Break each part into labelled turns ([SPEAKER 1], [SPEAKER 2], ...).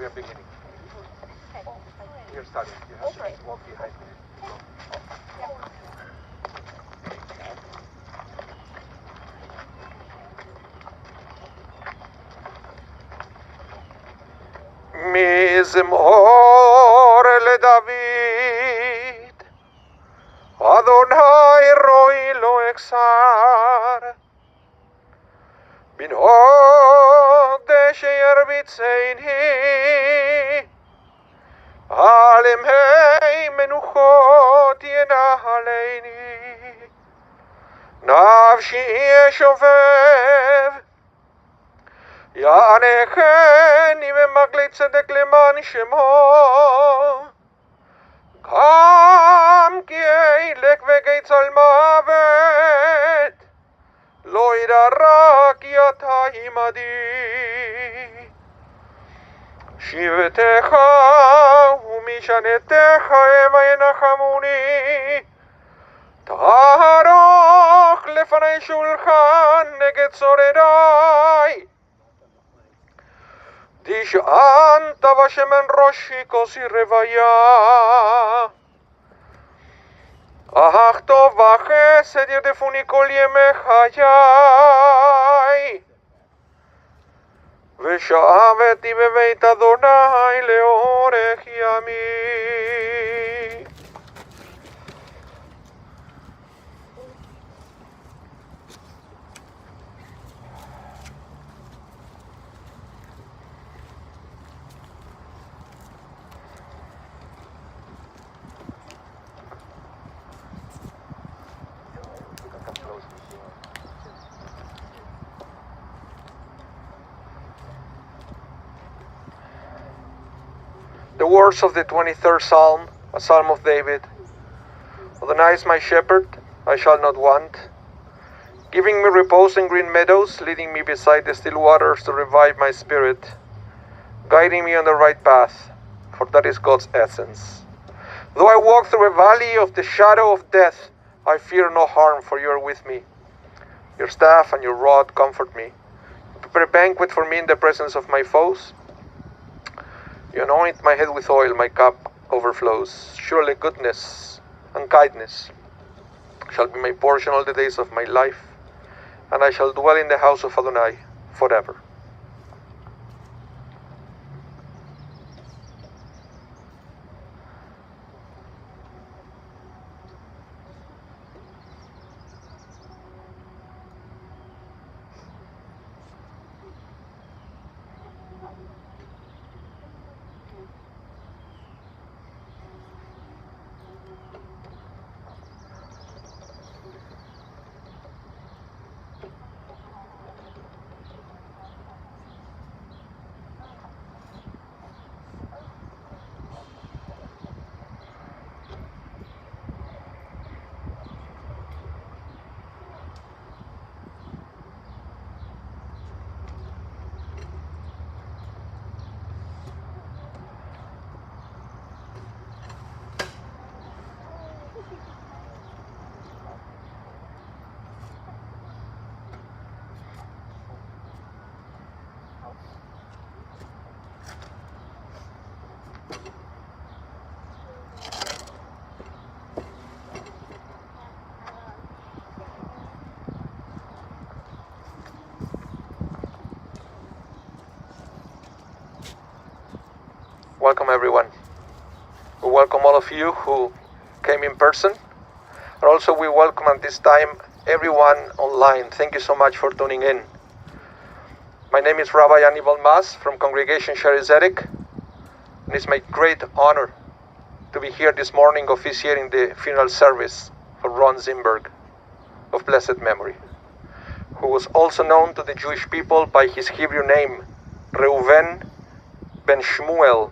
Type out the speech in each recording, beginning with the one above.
[SPEAKER 1] We are beginning. We are starting. You have to walk behind me. מזמור לדוד, אדוני רואי לא אכסר, בנהוג דשא ירביצני, על ימי מנוחות ינהלני, נפשי ישובב, יענקני במגלי צדק למען שמו, גם כי ילך וגיא מוות, לא ידע רע כי אתה עמדי. שבטך ומשענתך המה ינחמוני, תערוך לפני שולחן נגד צורריי. תשענת בשמן ראשי כוסי רוויה, אך טוב וחסד ירדפוני כל ימי חיי, ושבתי בבית אדוני לאורך ימי. The words of the 23rd Psalm, a Psalm of David. Adonai is my shepherd, I shall not want. Giving me repose in green meadows, leading me beside the still waters to revive my spirit. Guiding me on the right path, for that is God's essence. Though I walk through a valley of the shadow of death, I fear no harm, for you are with me. Your staff and your rod comfort me. You prepare a banquet for me in the presence of my foes. You anoint my head with oil, my cup overflows. Surely goodness and kindness shall be my portion all the days of my life, and I shall dwell in the house of Adonai forever. Welcome everyone. We welcome all of you who came in person, and also we welcome at this time everyone online. Thank you so much for tuning in. My name is Rabah from congregation Shaarey Zedek, and it's my great honor to be here this morning officiating the funeral service for Ronald Zimberg of blessed memory, who was also known to the Jewish people by his Hebrew name, Reuven ben Shmuel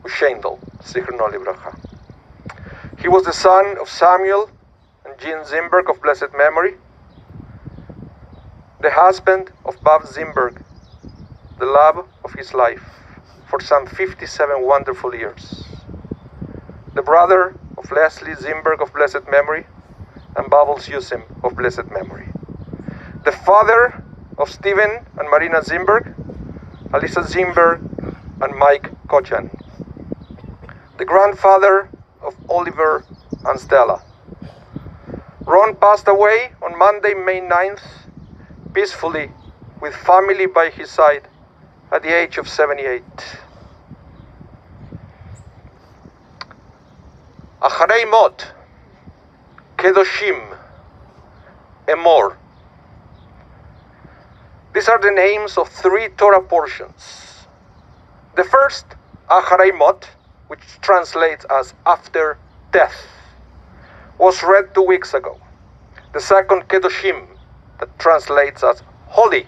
[SPEAKER 1] Ushendel, Zichrono Livracha. He was the son of Samuel and Jean Zimberg of blessed memory, the husband of Bob Zimberg, the love of his life for some 57 wonderful years, the brother of Leslie Zimberg of blessed memory and Bubbles Yusim of blessed memory, the father of Stephen and Marina Zimberg, Alisa Zimberg, and Mike Kochan, the grandfather of Oliver and Stella. Ron passed away on Monday, May 9th, peacefully, with family by his side, at the age of 78. Acharei mot, kedoshim, emor. These are the names of 3 Torah portions. The first, Acharei mot, which translates as after death, was read 2 weeks ago. The second, Kedoshim, that translates as holy,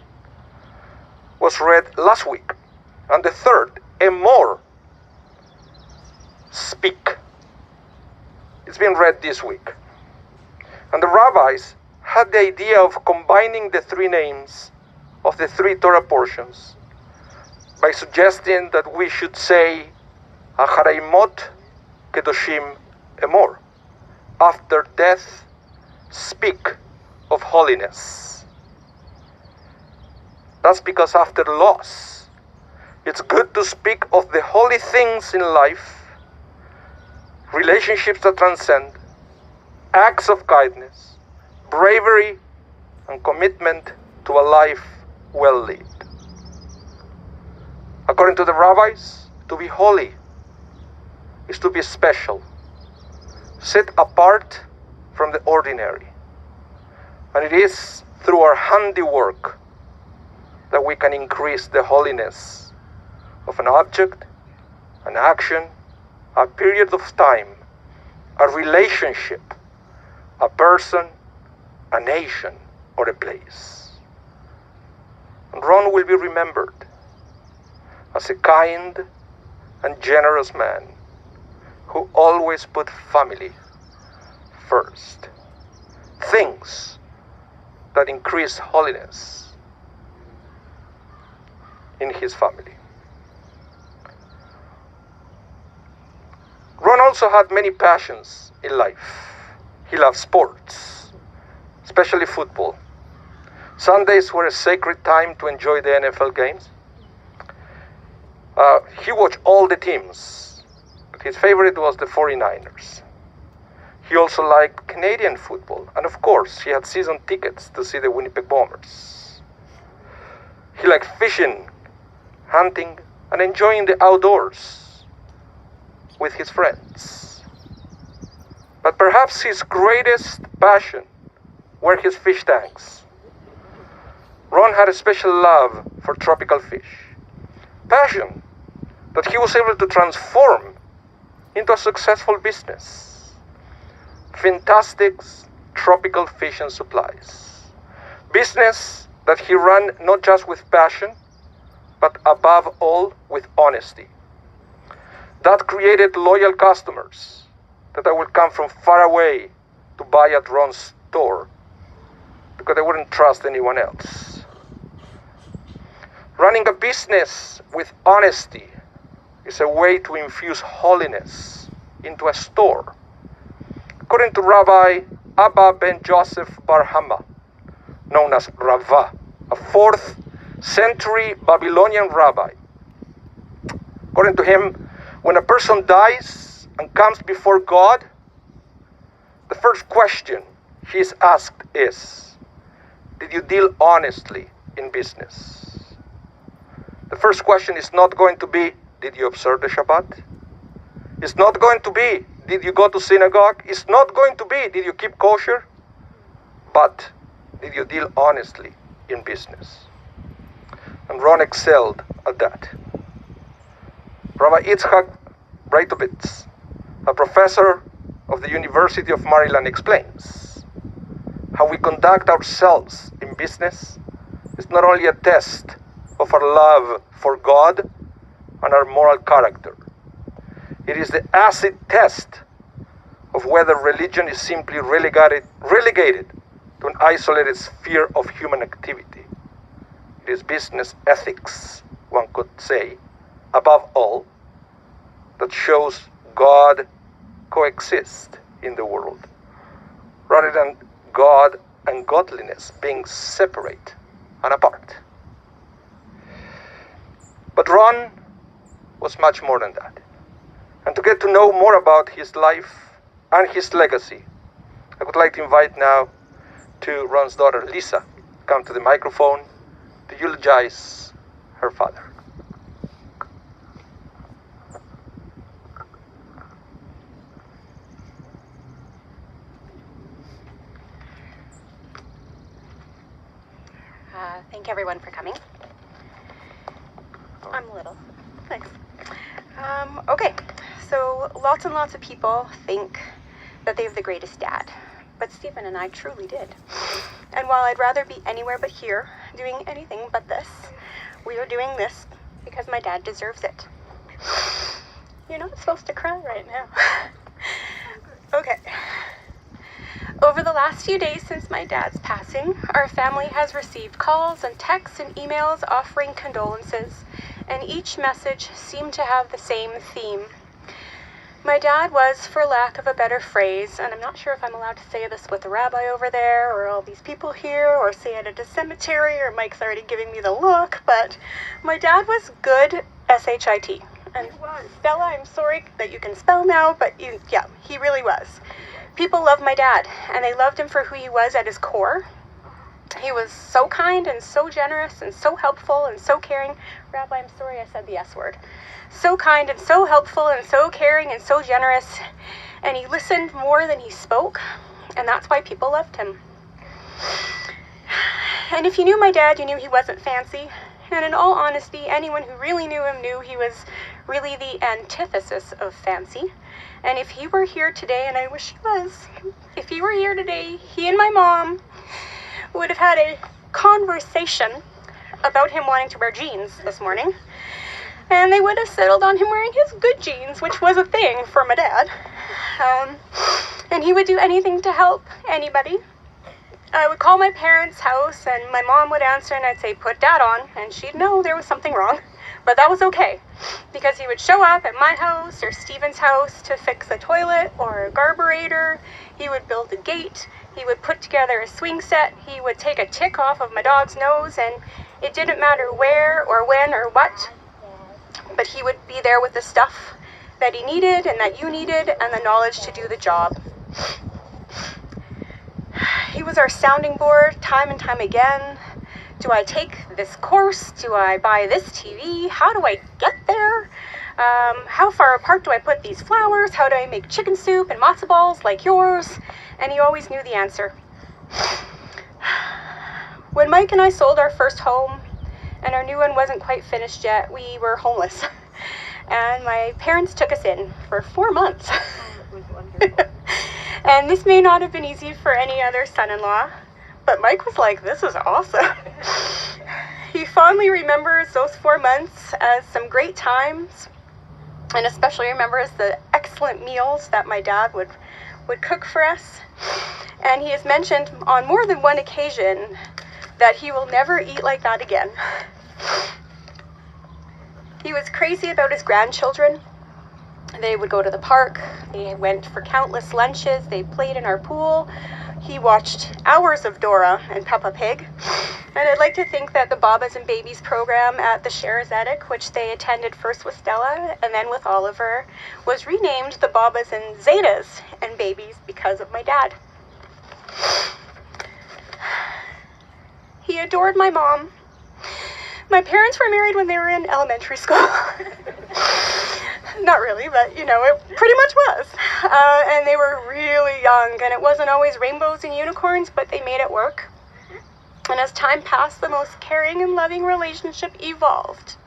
[SPEAKER 1] was read last week. And the third, Emor, speak, it's been read this week. And the rabbis had the idea of combining the 3 names of the 3 Torah portions by suggesting that we should say Acharei mot, Kedoshim, Emor. After death, speak of holiness. That's because after loss, it's good to speak of the holy things in life, relationships that transcend, acts of kindness, bravery, and commitment to a life well lived. According to the rabbis, to be holy is to be special, set apart from the ordinary. And it is through our handiwork that we can increase the holiness of an object, an action, a period of time, a relationship, a person, a nation, or a place. And Ron will be remembered as a kind and generous man who always put family first. Things that increase holiness in his family. Ron also had many passions in life. He loved sports, especially football. Sundays were a sacred time to enjoy the NFL games. He watched all the teams, but his favorite was the 49ers. He also liked Canadian football, and of course, he had season tickets to see the Winnipeg Bombers. He liked fishing, hunting, and enjoying the outdoors with his friends. But perhaps his greatest passion were his fish tanks. Ron had a special love for tropical fish, passion that he was able to transform into a successful business. Fantastic's Tropical Fish and Supplies. Business that he ran not just with passion, but above all with honesty. That created loyal customers that would come from far away to buy at Ron's store because they wouldn't trust anyone else. Running a business with honesty is a way to infuse holiness into a store. According to Rabbi Abba ben Joseph bar Hama, known as Rabah, a 4th century Babylonian rabbi. According to him, when a person dies and comes before God, the first question he is asked is, did you deal honestly in business? The first question is not going to be, did you observe the Shabbat? It's not going to be, did you go to synagogue? It's not going to be, did you keep kosher? But did you deal honestly in business? And Ron excelled at that. Rabbi Yitzhak Breitovitz, a professor of the University of Maryland, explains how we conduct ourselves in business is not only a test of our love for God and our moral character. It is the acid test of whether religion is simply relegated to an isolated sphere of human activity. It is business ethics, one could say, above all, that shows God coexist in the world, rather than God and godliness being separate and apart. But Ron was much more than that. And to get to know more about his life and his legacy, I would like to invite now to Ron's daughter, Lisa, come to the microphone to eulogize her father.
[SPEAKER 2] Thank everyone for coming. I'm little. Thanks. Okay, so lots and lots of people think that they have the greatest dad, but Stephen and I truly did. And while I'd rather be anywhere but here, doing anything but this, we are doing this because my dad deserves it. You're not supposed to cry right now. Okay. Over the last few days since my dad's passing, our family has received calls and texts and emails offering condolences, and each message seemed to have the same theme. My dad was, for lack of a better phrase, and I'm not sure if I'm allowed to say this with the rabbi over there, or all these people here, or say it at a cemetery, or Mike's already giving me the look, but my dad was good S-H-I-T. And Stella, I'm sorry that you can spell now, but yeah, he really was. People loved my dad, and they loved him for who he was at his core. He was so kind and so generous and so helpful and so caring. Rabbi, I'm sorry I said the S word. So kind and so helpful and so caring and so generous, and he listened more than he spoke, and that's why people loved him. And if you knew my dad, you knew he wasn't fancy, and in all honesty, anyone who really knew him knew he was really the antithesis of fancy. And if he were here today, and I wish he was, if he were here today, he and my mom would have had a conversation about him wanting to wear jeans this morning. And they would have settled on him wearing his good jeans, which was a thing for my dad. And he would do anything to help anybody. I would call my parents' house, and my mom would answer, and I'd say, "Put Dad on," and she'd know there was something wrong. But that was okay, because he would show up at my house or Stephen's house to fix a toilet or a carburetor. He would build a gate. He would put together a swing set. He would take a tick off of my dog's nose, and it didn't matter where or when or what, but he would be there with the stuff that he needed and that you needed and the knowledge to do the job. He was our sounding board time and time again. Do I take this course? Do I buy this TV? How do I get there? How far apart do I put these flowers? How do I make chicken soup and matzo balls like yours? And he always knew the answer. When Mike and I sold our first home, and our new one wasn't quite finished yet, we were homeless. And my parents took us in for 4 months. And this may not have been easy for any other son-in-law, but Mike was like, "This is awesome." He fondly remembers those 4 months as some great times, and especially remembers the excellent meals that my dad would cook for us. And he has mentioned on more than one occasion that he will never eat like that again. He was crazy about his grandchildren. They would go to the park. They went for countless lunches. They played in our pool. He watched hours of Dora and Peppa Pig. And I'd like to think that the Babas and Babies program at the Shaarey Zedek, which they attended first with Stella and then with Oliver, was renamed the Babas and Zetas and Babies because of my dad. He adored my mom. My parents were married when they were in elementary school. Not really, but you know, it pretty much was. And they were really young, and it wasn't always rainbows and unicorns, but they made it work. And as time passed, the most caring and loving relationship evolved.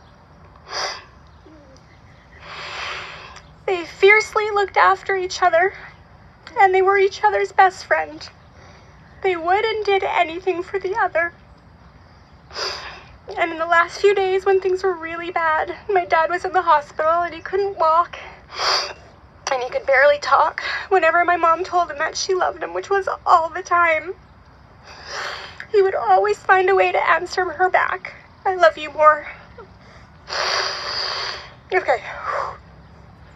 [SPEAKER 2] They fiercely looked after each other, and they were each other's best friend. They would and did anything for the other. And in the last few days when things were really bad, my dad was in the hospital and he couldn't walk and he could barely talk. Whenever my mom told him that she loved him, which was all the time, he would always find a way to answer her back. "I love you more." Okay,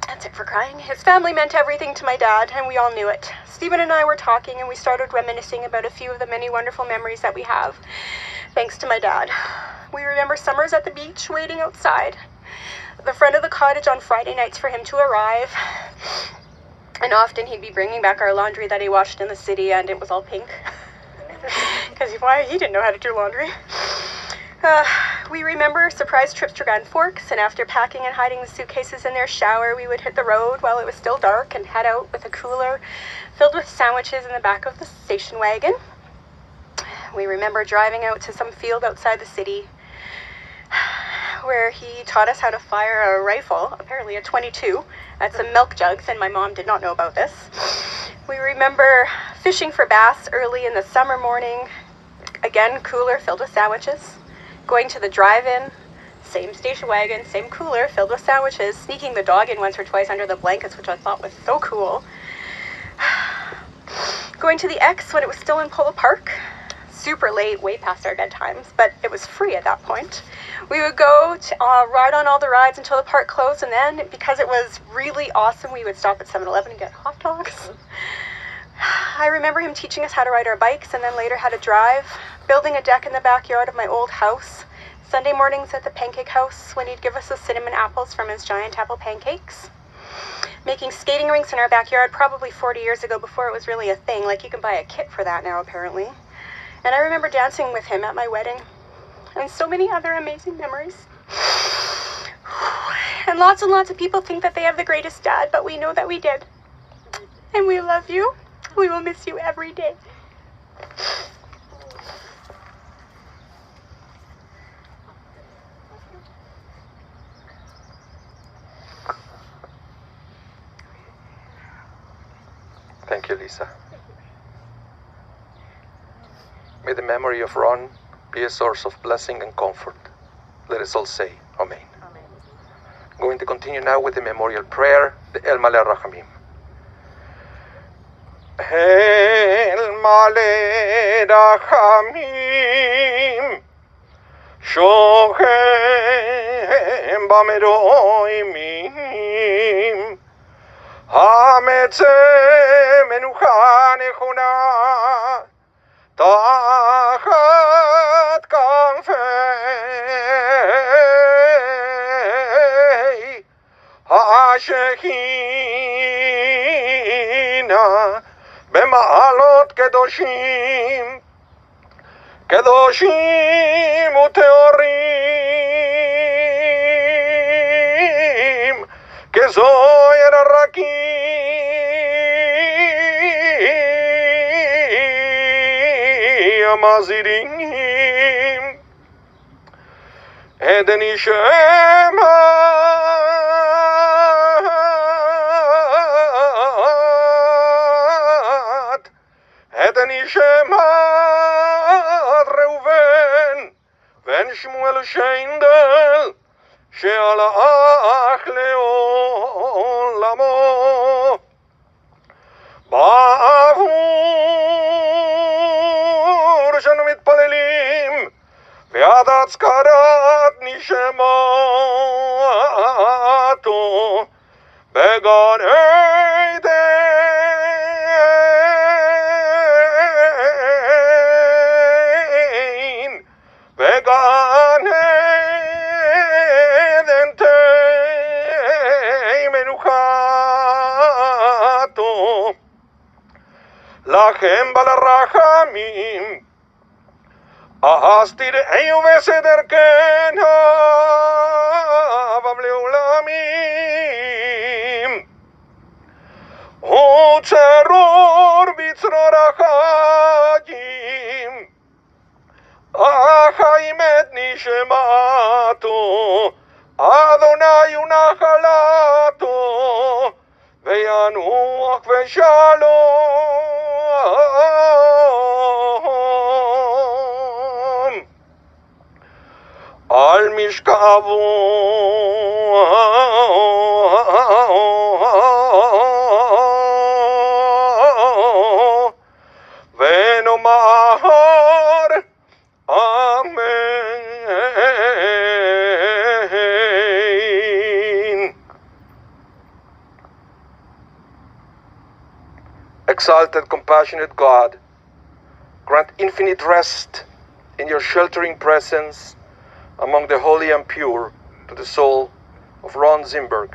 [SPEAKER 2] that's it for crying. His family meant everything to my dad, and we all knew it. Stephen and I were talking, and we started reminiscing about a few of the many wonderful memories that we have, thanks to my dad. We remember summers at the beach, waiting outside. the front of the cottage on Friday nights for him to arrive. And often he'd be bringing back our laundry that he washed in the city, and it was all pink. Because he didn't know how to do laundry. We remember surprise trips to Grand Forks, and after packing and hiding the suitcases in their shower, we would hit the road while it was still dark and head out with a cooler filled with sandwiches in the back of the station wagon. We remember driving out to some field outside the city where he taught us how to fire a rifle, apparently a .22, at some milk jugs, and my mom did not know about this. We remember fishing for bass early in the summer morning, again, cooler filled with sandwiches, going to the drive-in, same station wagon, same cooler filled with sandwiches, sneaking the dog in once or twice under the blankets, which I thought was so cool. Going to the X when it was still in Polo Park, super late, way past our bedtimes, but it was free at that point. We would go to ride on all the rides until the park closed, and then, because it was really awesome, we would stop at 7-Eleven and get hot dogs. I remember him teaching us how to ride our bikes, and then later how to drive, building a deck in the backyard of my old house, Sunday mornings at the pancake house when he'd give us the cinnamon apples from his giant apple pancakes, making skating rinks in our backyard probably 40 years ago before it was really a thing. Like, you can buy a kit for that now, apparently. And I remember dancing with him at my wedding, and so many other amazing memories. And lots of people think that they have the greatest dad, but we know that we did. And we love you. We will miss you every day.
[SPEAKER 1] Thank you, Lisa. May the memory of Ron be a source of blessing and comfort. Let us all say Amen.
[SPEAKER 2] Amen.
[SPEAKER 1] I'm going to continue now with the memorial prayer, the El Maleh Rachamim. El Maleh Rachamim Shochem Bameroimim Hametzeh Menucha Nechona Tachat Kanfei HaShechina Bema'alot Kedoshim Kedoshim Uteorim Kezoyer Rakim Amazirim Edeni Shema Edeni Shema Reuven Ben Shmuel Sheindel She'alach le'olamo Ba'avur Shanu mitpalelim Ve'ad atzkarat nishemato Began Eidein Began Eiden Tei Menuchato Lachem Balarachamim Ahastir Eyu Veseder Kenhav Avleulamim Utzeror Bitzror Achayim Achayim et Nishemato Adonai Unachalato Ve'yanuach Ve'shalom Al Mishkavo Ve'nomar Amen. Exalted, compassionate God, grant infinite rest in your sheltering presence among the holy and pure to the soul of Ronald Zimberg,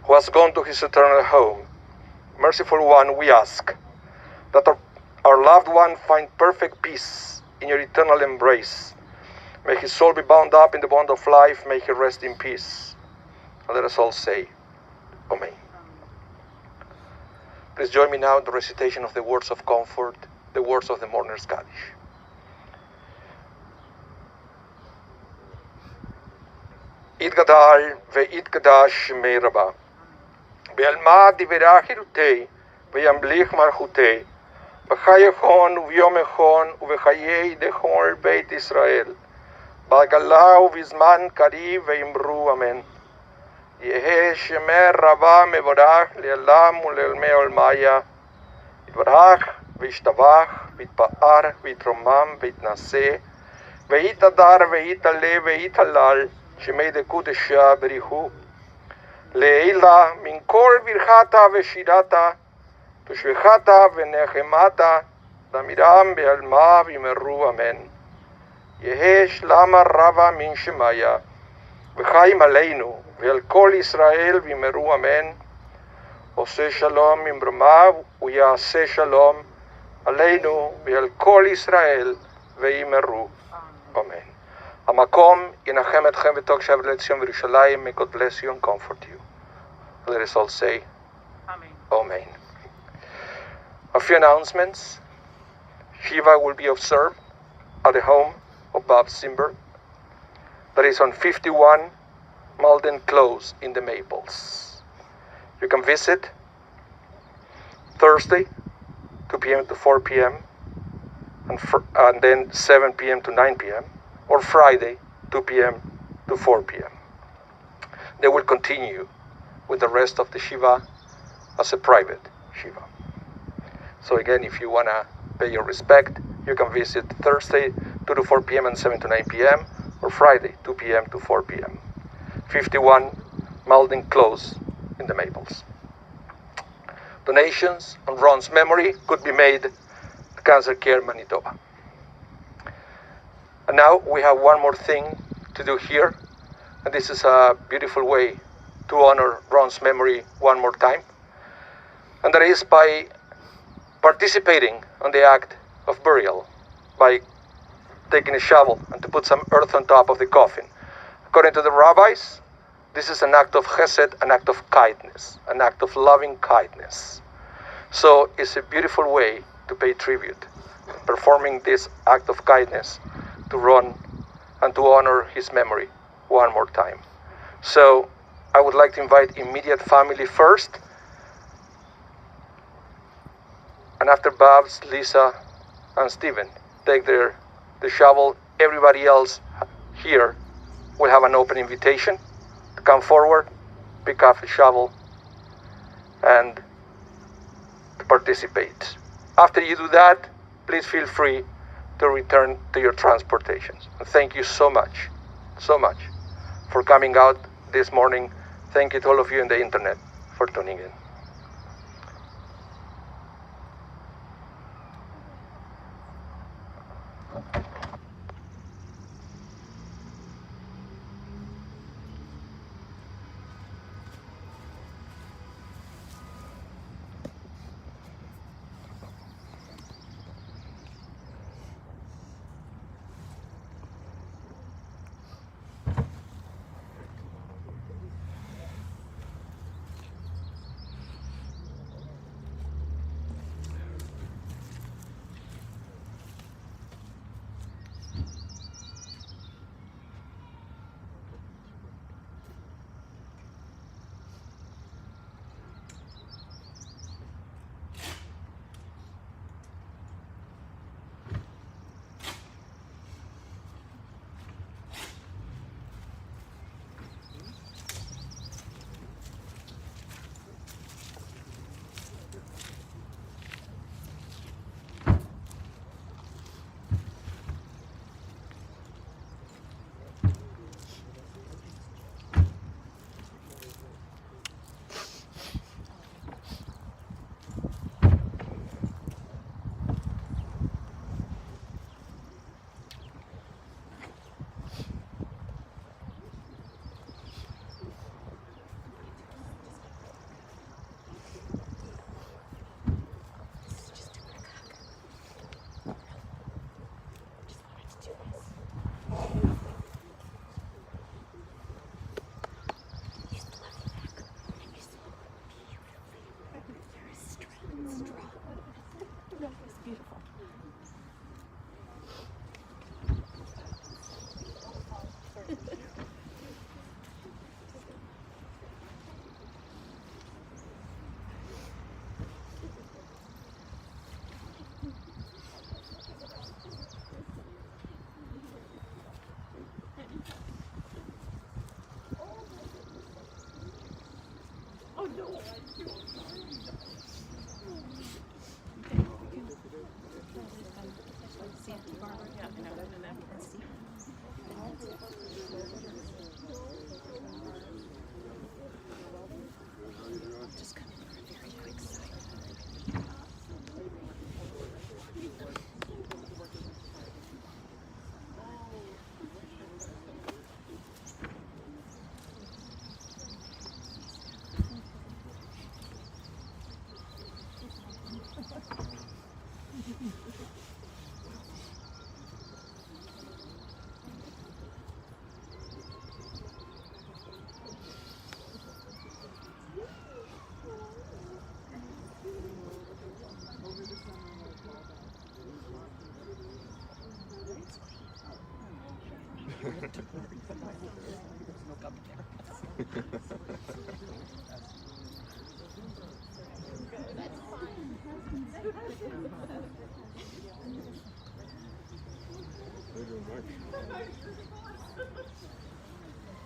[SPEAKER 1] who has gone to his eternal home. Merciful One, we ask that our loved one find perfect peace in your eternal embrace. May his soul be bound up in the bond of life. May he rest in peace. And let us all say, Amen. Please join me now in the recitation of the words of comfort, the words of the mourner's Kaddish. Itgadal ve'itgadash me Rabah. Be'alma divirah hirutei, ve'yamlich malchutei, v'chayechon u'vyomechon u'v'chayei dechol Beit Israel, ba'gala u'vizman kari ve'imru amen. Yehe shemer Rabah mevorach le'alam u'le'olmei olmaya, yitvarach ve'ishtavach ve'itpa'ar ve'itromam ve'itnaseh, ve'itadar ve'itale ve'italal, shemei dekudesha berihu, Leila min kol virchata veshirata, tushvechata venechemata, damiram be'alma v'imeru amen. Yehesh lama rava min shemaya, v'chaim aleinu, ve'al kol Israel v'imeru amen. Ose shalom imbrama, u'yaseh shalom, aleinu ve'al kol Israel v'imeru amen. Amakom yenachem etchem v'tok shav le'tzion v'Yerushalayim. May God bless you and comfort you. Let us all say, Amen. Amen. A few announcements. Shiva will be observed at the home of Bob Zimberg. That is on 51 Malden Close in the Maples. You can visit Thursday, 2 p.m. to 4 p.m. and then 7 p.m. to 9 p.m. or Friday, 2 p.m. to 4 p.m. They will continue with the rest of the Shiva as a private Shiva. So again, if you want to pay your respect, you can visit Thursday, 2 to 4 p.m. and 7 to 9 p.m. or Friday, 2 p.m. to 4 p.m. 51 Malden Close in the Maples. Donations on Ron's memory could be made at Cancer Care Manitoba. And now we have one more thing to do here, and this is a beautiful way to honor Ron's memory one more time, and that is by participating on the act of burial, by taking a shovel and to put some earth on top of the coffin. According to the rabbis, this is an act of chesed, an act of kindness, an act of loving kindness. So it's a beautiful way to pay tribute, performing this act of kindness to Ron and to honor his memory one more time. So I would like to invite immediate family first, and after Babs, Lisa, and Stephen take the shovel, everybody else here will have an open invitation to come forward, pick up the shovel, and to participate. After you do that, please feel free to return to your transportations. And thank you so much for coming out this morning. Thank you to all of you on the internet for tuning in.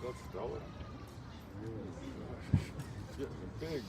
[SPEAKER 3] That's stellar. It's getting big.